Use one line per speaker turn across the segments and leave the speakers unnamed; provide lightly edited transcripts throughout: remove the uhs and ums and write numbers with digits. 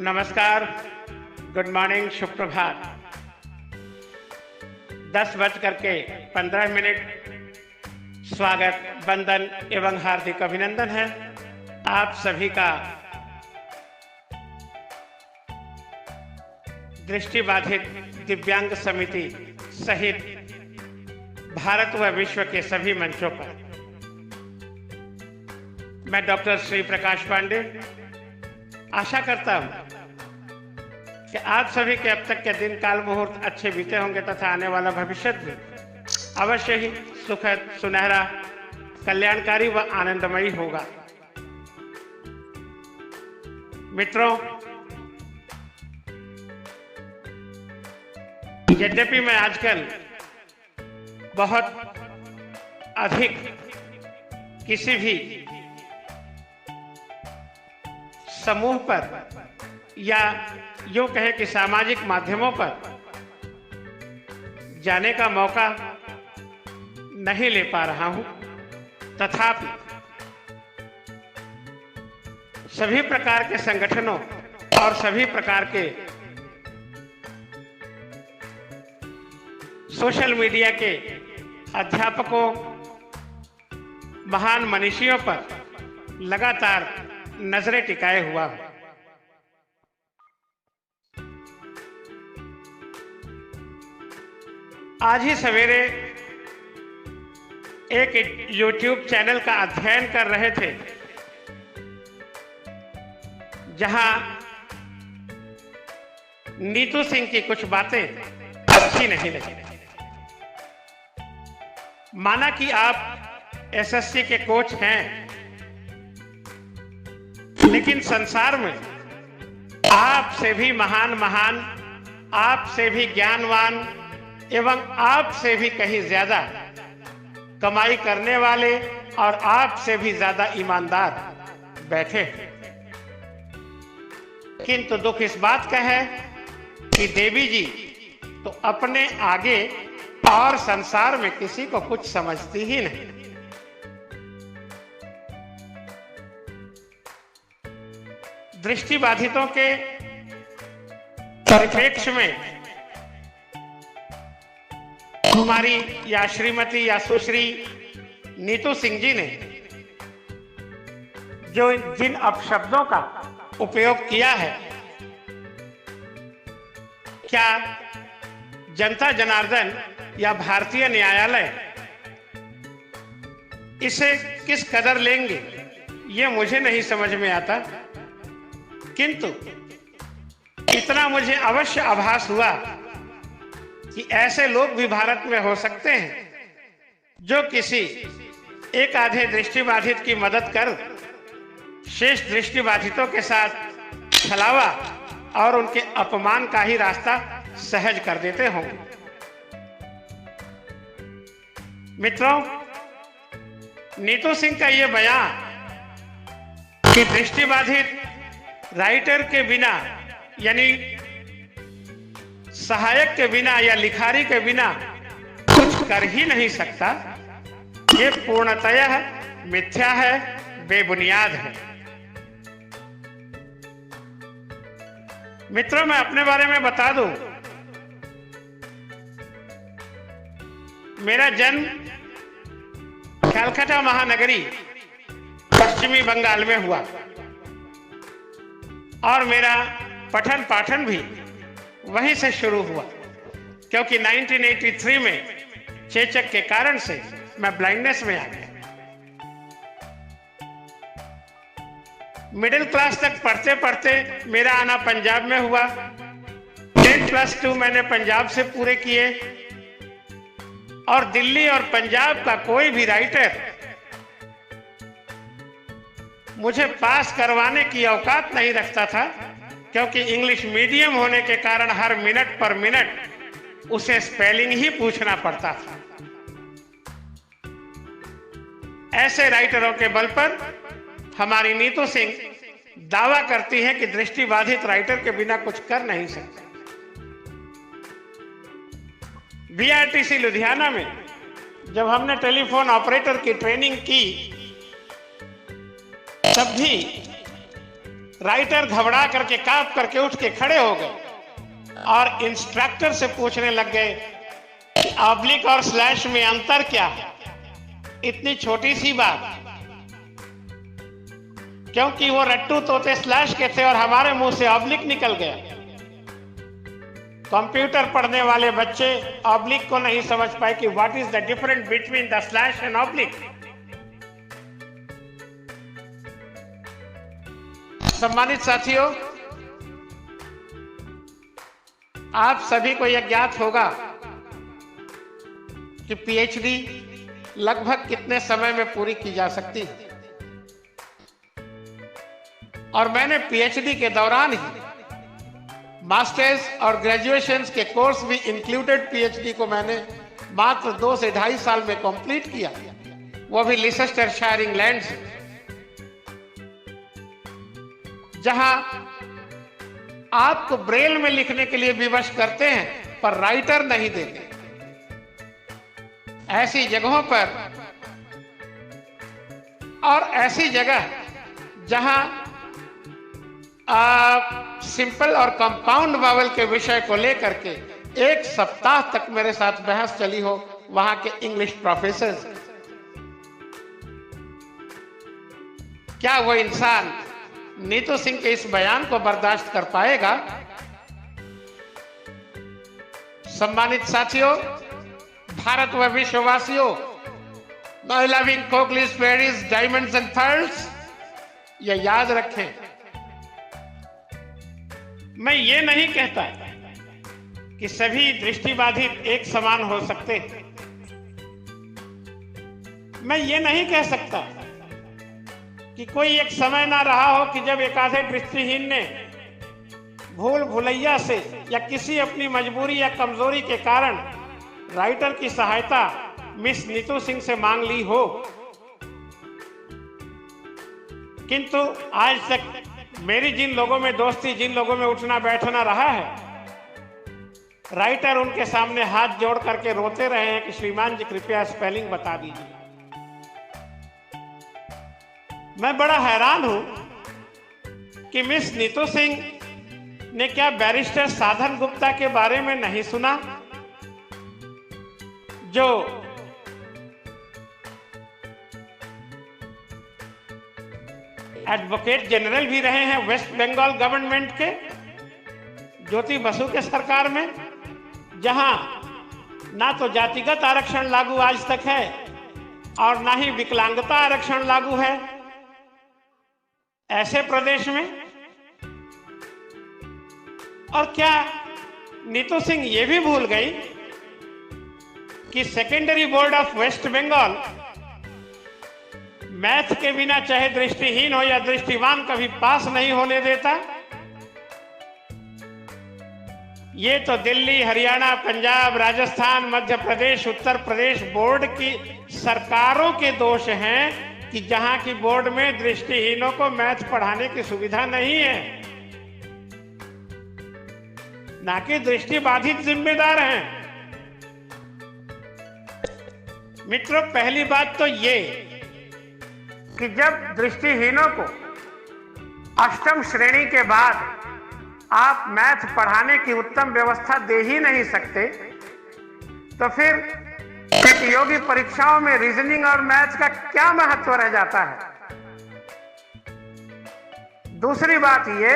नमस्कार, good morning, सुप्रभात। 10:15 स्वागत, वंदन एवं हार्दिक अभिनंदन है आप सभी का दृष्टिबाधित दिव्यांग समिति सहित भारत व विश्व के सभी मंचों पर। मैं डॉक्टर श्री प्रकाश पांडे आशा करता हूं कि आप सभी के अब तक के दिन काल मुहूर्त अच्छे बीते होंगे तथा आने वाला भविष्य भी अवश्य ही सुखद, सुनहरा, कल्याणकारी व आनंदमयी होगा। मित्रों, यद्यपि मैं आजकल बहुत अधिक किसी भी समूह पर या यूं कहें कि सामाजिक माध्यमों पर जाने का मौका नहीं ले पा रहा हूं, तथापि सभी प्रकार के संगठनों और सभी प्रकार के सोशल मीडिया के अध्यापकों, महान मनीषियों पर लगातार नजरें टिकाए हुआ हूं। आज ही सवेरे एक YouTube चैनल का अध्ययन कर रहे थे जहां नीतू सिंह की कुछ बातें अच्छी नहीं लगी। माना कि आप एसएससी के कोच हैं, लेकिन संसार में आपसे भी महान, आपसे भी ज्ञानवान एवं आपसे भी कहीं ज्यादा कमाई करने वाले और आपसे भी ज्यादा ईमानदार बैठे हैं। किंतु दुख इस बात का है कि देवी जी तो अपने आगे और संसार में किसी को कुछ समझती ही नहीं। दृष्टिबाधितों के परिप्रेक्ष्य में हमारी या श्रीमती या सुश्री नीतू सिंह जी ने जो जिन अपशब्दों का उपयोग किया है, क्या जनता जनार्दन या भारतीय न्यायालय इसे किस कदर लेंगे, ये मुझे नहीं समझ में आता। किंतु इतना मुझे अवश्य आभास हुआ कि ऐसे लोग भी भारत में हो सकते हैं जो किसी एक आधे दृष्टिबाधित की मदद कर शेष दृष्टिबाधितों के साथ छलावा और उनके अपमान का ही रास्ता सहज कर देते होंगे। मित्रों, नीतू सिंह का यह बयान कि दृष्टिबाधित राइटर के बिना यानी सहायक के बिना या लिखारी के बिना कुछ कर ही नहीं सकता, ये पूर्णतः मिथ्या है, बेबुनियाद है। मित्रों, मैं अपने बारे में बता दूं, मेरा जन्म कलकत्ता महानगरी पश्चिमी बंगाल में हुआ और मेरा पठन पाठन भी वहीं से शुरू हुआ, क्योंकि 1983 में चेचक के कारण से मैं ब्लाइंडनेस में आ गया। मिडिल क्लास तक पढ़ते पढ़ते मेरा आना पंजाब में हुआ। 10+2 मैंने पंजाब से पूरे किए और दिल्ली और पंजाब का कोई भी राइटर मुझे पास करवाने की औकात नहीं रखता था, क्योंकि इंग्लिश मीडियम होने के कारण हर मिनट पर मिनट उसे स्पेलिंग ही पूछना पड़ता था। ऐसे राइटरों के बल पर हमारी नीतू सिंह दावा करती है कि दृष्टिबाधित राइटर के बिना कुछ कर नहीं सकते। बीआरटीसी लुधियाना में जब हमने टेलीफोन ऑपरेटर की ट्रेनिंग की, तब भी राइटर घबरा करके कांप करके उठ के खड़े हो गए और इंस्ट्रक्टर से पूछने लग गए कि ऑब्लिक और स्लैश में अंतर क्या है। इतनी छोटी सी बात, क्योंकि वो रट्टू तोते स्लैश के थे और हमारे मुंह से ऑब्लिक निकल गया। कंप्यूटर पढ़ने वाले बच्चे ऑब्लिक को नहीं समझ पाए कि what is the difference between the slash and oblique. सम्मानित साथियों, आप सभी को यह ज्ञात होगा कि पीएचडी लगभग कितने समय में पूरी की जा सकती है, और मैंने पीएचडी के दौरान ही मास्टर्स और ग्रेजुएशंस के कोर्स भी इंक्लूडेड पीएचडी को मैंने मात्र 2 से 2.5 साल में कंप्लीट किया, वो भी लिसेस्टरशायर इंग्लैंड से, जहां आपको ब्रेल में लिखने के लिए विवश करते हैं पर राइटर नहीं देते। ऐसी जगहों पर और ऐसी जगह जहां सिंपल और कंपाउंड वावल के विषय को लेकर के 1 सप्ताह तक मेरे साथ बहस चली हो वहां के इंग्लिश प्रोफेसर, क्या वो इंसान नीतू सिंह के इस बयान को बर्दाश्त कर पाएगा? सम्मानित साथियों, भारत व विश्ववासियों, माय लविंग कोकलीज, पेरिस, डायमंड्स एंड पर्ल्स, ये याद रखें, मैं ये नहीं कहता कि सभी दृष्टिबाधित एक समान हो सकते। मैं ये नहीं कह सकता कि कोई एक समय ना रहा हो कि जब एक आधे दृष्टिहीन ने भूल भुलैया से या किसी अपनी मजबूरी या कमजोरी के कारण राइटर की सहायता मिस नीतू सिंह से मांग ली हो, किंतु आज तक मेरी जिन लोगों में दोस्ती, जिन लोगों में उठना बैठना रहा है, राइटर उनके सामने हाथ जोड़ करके रोते रहे हैं कि श्रीमान जी कृपया स्पेलिंग बता दीजिए। मैं बड़ा हैरान हूं कि मिस नीतू सिंह ने क्या बैरिस्टर साधन गुप्ता के बारे में नहीं सुना, जो एडवोकेट जनरल भी रहे हैं वेस्ट बंगाल गवर्नमेंट के, ज्योति बसु के सरकार में, जहां ना तो जातिगत आरक्षण लागू आज तक है और ना ही विकलांगता आरक्षण लागू है। ऐसे प्रदेश में, और क्या नीतू सिंह ये भी भूल गई कि secondary board of West Bengal math के बिना चाहे दृष्टिहीन हो या दृष्टिवान कभी पास नहीं होने देता? ये तो दिल्ली, हरियाणा, पंजाब, राजस्थान, मध्य प्रदेश, उत्तर प्रदेश बोर्ड की सरकारों के दोष हैं कि जहां की बोर्ड में दृष्टिहीनों को मैथ पढ़ाने की सुविधा नहीं है, ना कि दृष्टिबाधित जिम्मेदार हैं। मित्रों, पहली बात तो ये कि जब दृष्टिहीनों को 8वीं श्रेणी के बाद आप मैथ पढ़ाने की उत्तम व्यवस्था दे ही नहीं सकते, तो फिर प्रतियोगी परीक्षाओं में रीजनिंग और मैथ का क्या महत्व रह जाता है? दूसरी बात ये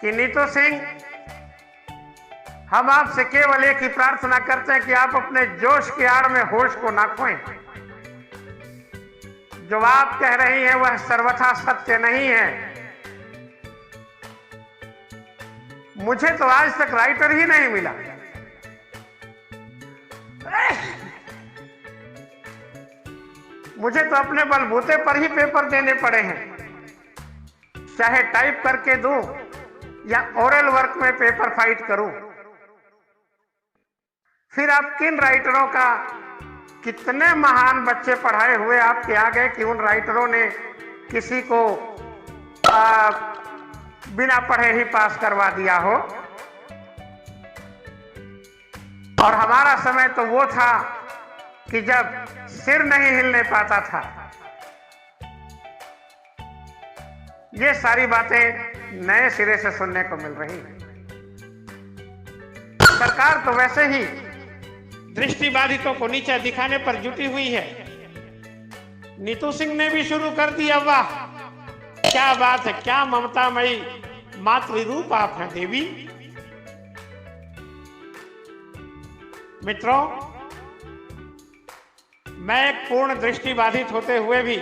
कि नीतू सिंह, हम आपसे केवल एक ही प्रार्थना करते हैं कि आप अपने जोश की आड़ में होश को ना खोएं। जो आप कह रही हैं वह सर्वथा सत्य नहीं है। मुझे तो आज तक राइटर ही नहीं मिला। मुझे तो अपने बलबूते पर ही पेपर देने पड़े हैं, चाहे टाइप करके दूं या ओरल वर्क में पेपर फाइट करूं। फिर आप किन राइटरों का, कितने महान बच्चे पढ़ाए हुए आपके आ गए कि उन राइटरों ने किसी को बिना पढ़े ही पास करवा दिया हो? और हमारा समय तो वो था कि जब सिर नहीं हिलने पाता था। ये सारी बातें नए सिरे से सुनने को मिल रही हैं। सरकार तो वैसे ही दृष्टिबाधितों को नीचा दिखाने पर जुटी हुई है। नीतू सिंह ने भी शुरू कर दिया। वाह, क्या बात है, क्या ममतामयी मातृरूप आप हैं देवी। मित्रों, मैं एक पूर्ण दृष्टिबाधित होते हुए भी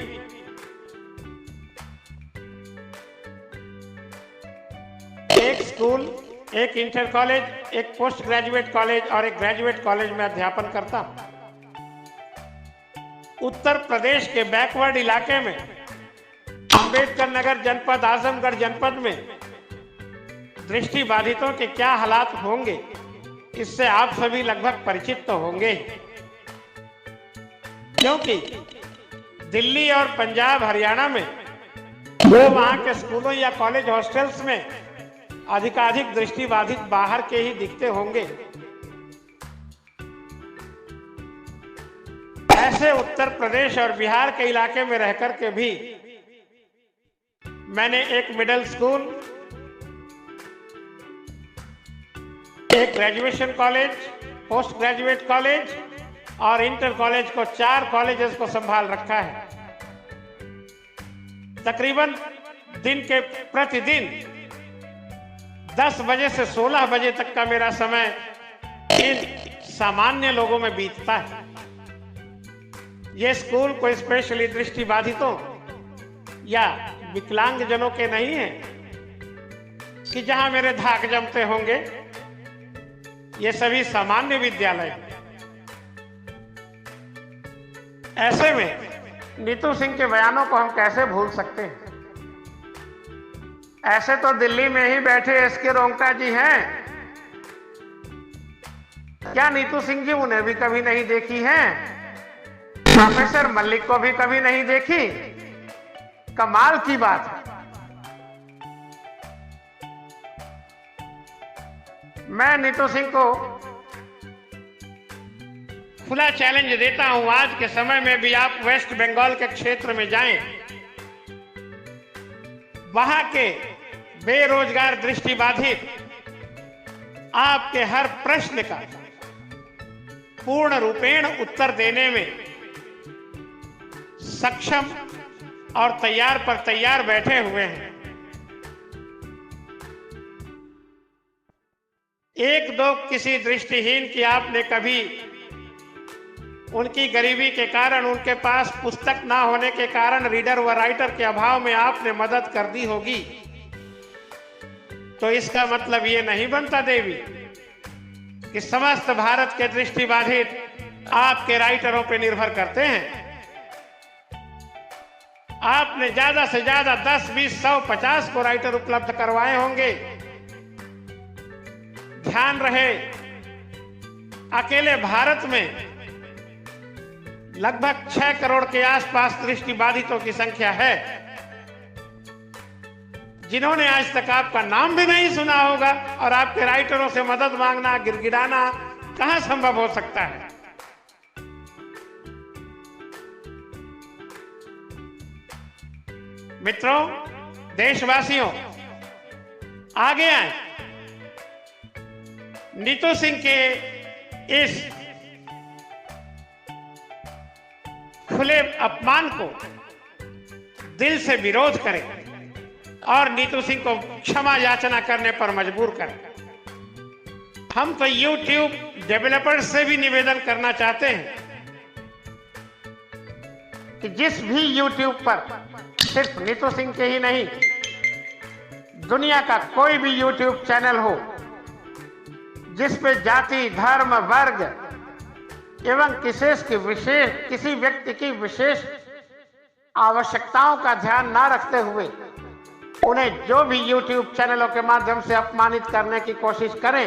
एक स्कूल, एक इंटर कॉलेज, एक पोस्ट ग्रेजुएट कॉलेज और एक ग्रेजुएट कॉलेज में अध्यापन करता हूं। उत्तर प्रदेश के बैकवर्ड इलाके में अंबेडकर नगर जनपद, आजमगढ़ जनपद में दृष्टिबाधितों के क्या हालात होंगे, इससे आप सभी लगभग परिचित तो होंगे, क्योंकि दिल्ली और पंजाब, हरियाणा में वो वहां के स्कूलों या कॉलेज हॉस्टल्स में अधिकाधिक दृष्टिबाधित बाहर के ही दिखते होंगे। ऐसे उत्तर प्रदेश और बिहार के इलाके में रहकर के भी मैंने एक मिडिल स्कूल, एक graduation college, post graduate college और इंटर कॉलेज को 4 कॉलेजेस को संभाल रखा है। तकरीबन दिन के प्रतिदिन 10 बजे से 16 बजे तक का मेरा समय इन सामान्य लोगों में बीतता है। ये स्कूल कोई स्पेशली दृष्टिबाधितों या विकलांगजनों के नहीं है कि जहां मेरे धाक जमते होंगे। ये सभी सामान्य विद्यालय हैं। ऐसे में नीतू सिंह के बयानों को हम कैसे भूल सकते हैं। ऐसे तो दिल्ली में ही बैठे एसके रोंका जी हैं, क्या नीतू सिंह जी उन्हें भी कभी नहीं देखी हैं? प्रोफेसर मलिक को भी कभी नहीं देखी? कमाल की बात है। मैं नीतू सिंह को खुला चैलेंज देता हूं, आज के समय में भी आप वेस्ट बंगाल के क्षेत्र में जाएं, वहां के बेरोजगार दृष्टिबाधित आपके हर प्रश्न का पूर्ण रूपेण उत्तर देने में सक्षम और तैयार पर तैयार बैठे हुए हैं। एक दो किसी दृष्टिहीन की आपने कभी उनकी गरीबी के कारण, उनके पास पुस्तक ना होने के कारण, रीडर व राइटर के अभाव में आपने मदद कर दी होगी, तो इसका मतलब ये नहीं बनता देवी कि समस्त भारत के दृष्टिबाधित आपके राइटरों पर निर्भर करते हैं। आपने ज्यादा से ज्यादा 10, 20, 100, 50 को राइटर उपलब्ध करवाए होंगे। ध्यान रहे, अकेले भारत में लगभग 6 करोड़ के आसपास दृष्टिबाधितों की संख्या है, जिन्होंने आज तक आपका नाम भी नहीं सुना होगा, और आपके राइटरों से मदद मांगना, गिड़गिड़ाना कहां संभव हो सकता है। मित्रों, देशवासियों, आगे आए। नीतू सिंह के इस खुले अपमान को दिल से विरोध करें और नीतू सिंह को क्षमा याचना करने पर मजबूर करें। हम तो YouTube डेवलपर्स से भी निवेदन करना चाहते हैं कि जिस भी YouTube पर, सिर्फ नीतू सिंह के ही नहीं, दुनिया का कोई भी YouTube चैनल हो जिस पे जाति, धर्म, वर्ग एवं किसी व्यक्ति की विशेष आवश्यकताओं का ध्यान ना रखते हुए उन्हें जो भी YouTube चैनलों के माध्यम से अपमानित करने की कोशिश करें,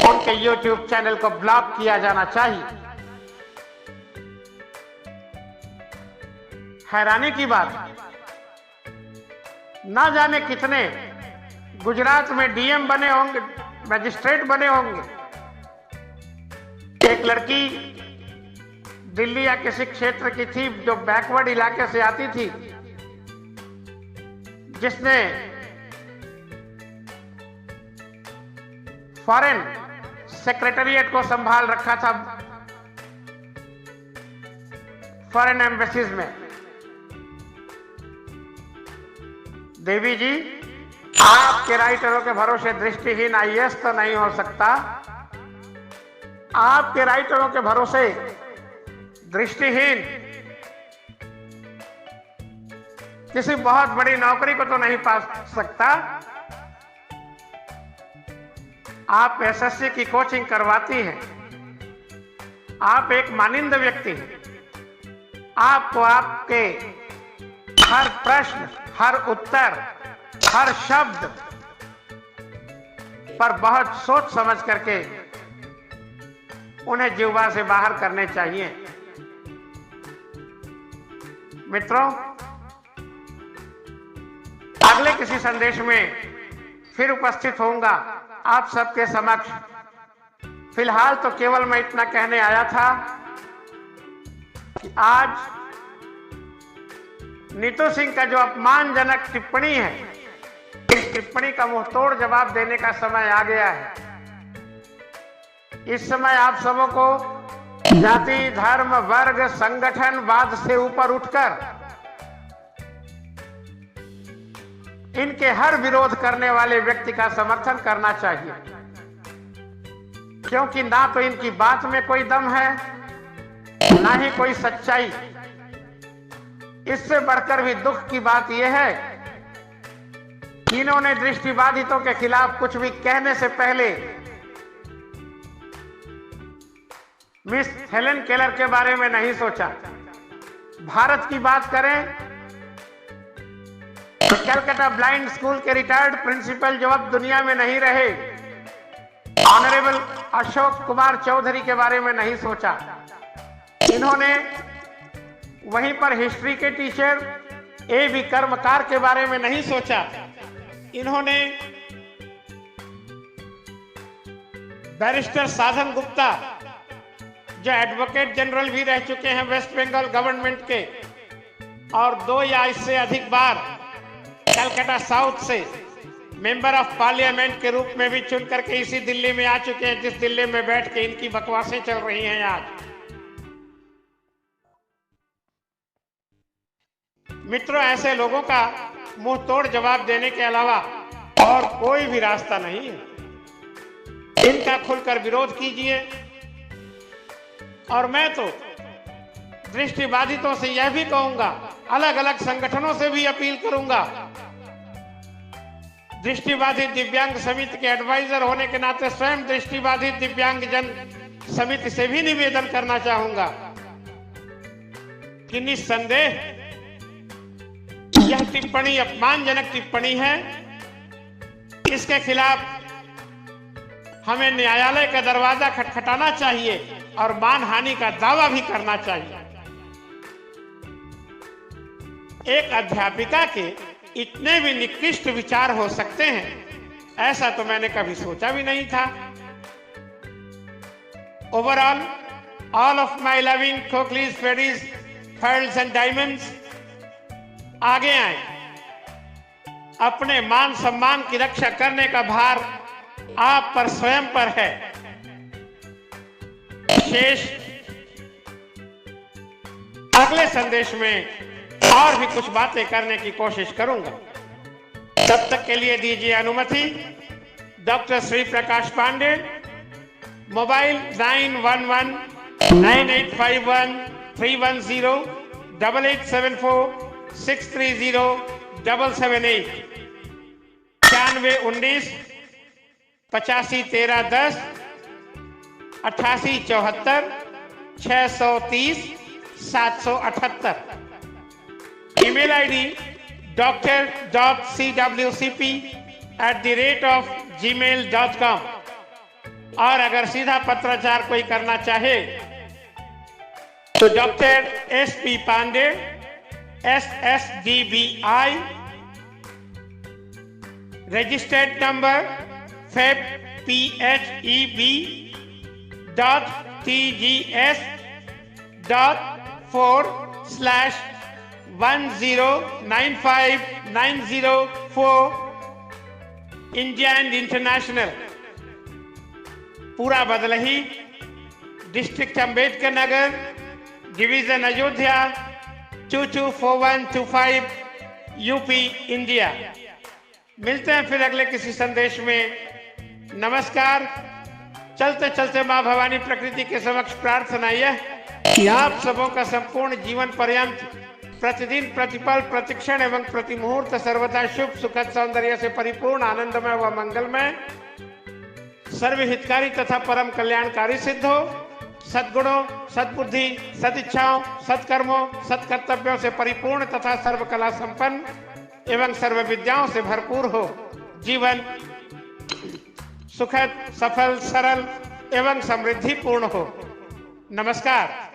उनके YouTube चैनल को ब्लॉक किया जाना चाहिए। हैरानी की बात, ना जाने कितने गुजरात में DM बने होंगे, मजिस्ट्रेट बने होंगे। एक लड़की दिल्ली या किसी क्षेत्र की थी जो बैकवर्ड इलाके से आती थी, जिसने फॉरेन सेक्रेटेरिएट को संभाल रखा था, फॉरेन एम्बेसीज में। देवी जी, आपके राइटरों के भरोसे दृष्टिहीन आईएएस तो नहीं हो सकता। आपके राइटरों के भरोसे दृष्टिहीन किसी बहुत बड़ी नौकरी को तो नहीं पा सकता। आप एसएससी की कोचिंग करवाती हैं, आप एक मानिंद व्यक्ति हैं। आपको आपके हर प्रश्न, हर उत्तर, हर शब्द पर बहुत सोच समझ करके उन्हें जिह्वा से बाहर करने चाहिए। मित्रों, अगले किसी संदेश में फिर उपस्थित होऊंगा आप सबके समक्ष। फिलहाल तो केवल मैं इतना कहने आया था कि आज नीतू सिंह का जो अपमानजनक टिप्पणी है, इस टिप्पणी का मुंहतोड़ जवाब देने का समय आ गया है। इस समय आप सबों को जाति, धर्म, वर्ग, संगठनवाद से ऊपर उठकर इनके हर विरोध करने वाले व्यक्ति का समर्थन करना चाहिए, क्योंकि ना तो इनकी बात में कोई दम है, ना ही कोई सच्चाई। इससे बढ़कर भी दुख की बात यह है कि इन्होंने दृष्टिबाधितों के खिलाफ कुछ भी कहने से पहले मिस हेलेन केलर के बारे में नहीं सोचा। भारत की बात करें तो कलकत्ता ब्लाइंड स्कूल के रिटायर्ड प्रिंसिपल जो अब दुनिया में नहीं रहे, ऑनरेबल अशोक कुमार चौधरी के बारे में नहीं सोचा। इन्होंने वहीं पर हिस्ट्री के टीचर A.V. कर्मकार के बारे में नहीं सोचा। इन्होंने बैरिस्टर साधन गुप्ता जो एडवोकेट जनरल भी रह चुके हैं वेस्ट बंगाल गवर्नमेंट के, और 2 या इससे अधिक बार कलकत्ता साउथ से मेंबर ऑफ पार्लियामेंट के रूप में भी चुन करके इसी दिल्ली में आ चुके हैं, जिस दिल्ली में बैठ के इनकी बकवासें चल रही हैं आज। मित्रों, ऐसे लोगों का मुंह तोड़ जवाब देने के अलावा और कोई भी रास्ता नहीं है। इनका खुलकर विरोध कीजिए। और मैं तो दृष्टिबाधितों से यह भी कहूंगा, अलग अलग संगठनों से भी अपील करूंगा, दृष्टिबाधित दिव्यांग समिति के एडवाइजर होने के नाते स्वयं दृष्टिबाधित दिव्यांग जन समिति से भी निवेदन करना चाहूंगा कि निस्संदेह यह टिप्पणी अपमानजनक टिप्पणी है। इसके खिलाफ हमें न्यायालय का दरवाजा खटखटाना चाहिए और मानहानि का दावा भी करना चाहिए। एक अध्यापिका के इतने भी निकृष्ट विचार हो सकते हैं, ऐसा तो मैंने कभी सोचा भी नहीं था। Overall, all of my loving खोखलीज, फेडीज, पर्ल्स एंड डायमंड्स, आगे आए। अपने मान सम्मान की रक्षा करने का भार आप पर स्वयं पर है। शेष अगले संदेश में और भी कुछ बातें करने की कोशिश करूंगा। तब तक के लिए दीजिए अनुमति। Doctor Shri Prakash Pandey, mobile 9118513110 8874630778 9119 851310 8874 630 778। Email ID doctor.cwcp@gmail.com। और अगर सीधा पत्राचार कोई करना चाहे तो doctor SP Pandey SSDBI, registered number FEB.TGS.4/1 1095904 India and international, पूरा बदलही, district Ambedkar Nagar, division Ayodhya, 224125 UP India. मिलते हैं फिर अगले किसी संदेश में। नमस्कार। चलते चलते माँ भवानी प्रकृति के समक्ष प्रार्थना यह कि आप सबों का संपूर्ण जीवन पर्यंत प्रतिदिन प्रतिपल प्रतिक्षण एवं प्रति मुहूर्त सर्वदा शुभ सुखद सौंदर्य से परिपूर्ण आनंदमय व मंगलमय, सर्वहितकारी तथा परम कल्याणकारी सिद्ध हो। सद्गुणों, सद्बुद्धि, सदिच्छाओं, सत्कर्मों, सत्कर्तव्यों से परिपूर्ण तथा सर्वकला संपन्न एवं सर्व विद्याओं से भरपूर हो। जीवन सुखद, सफल, सरल एवं समृद्धिपूर्ण हो। नमस्कार।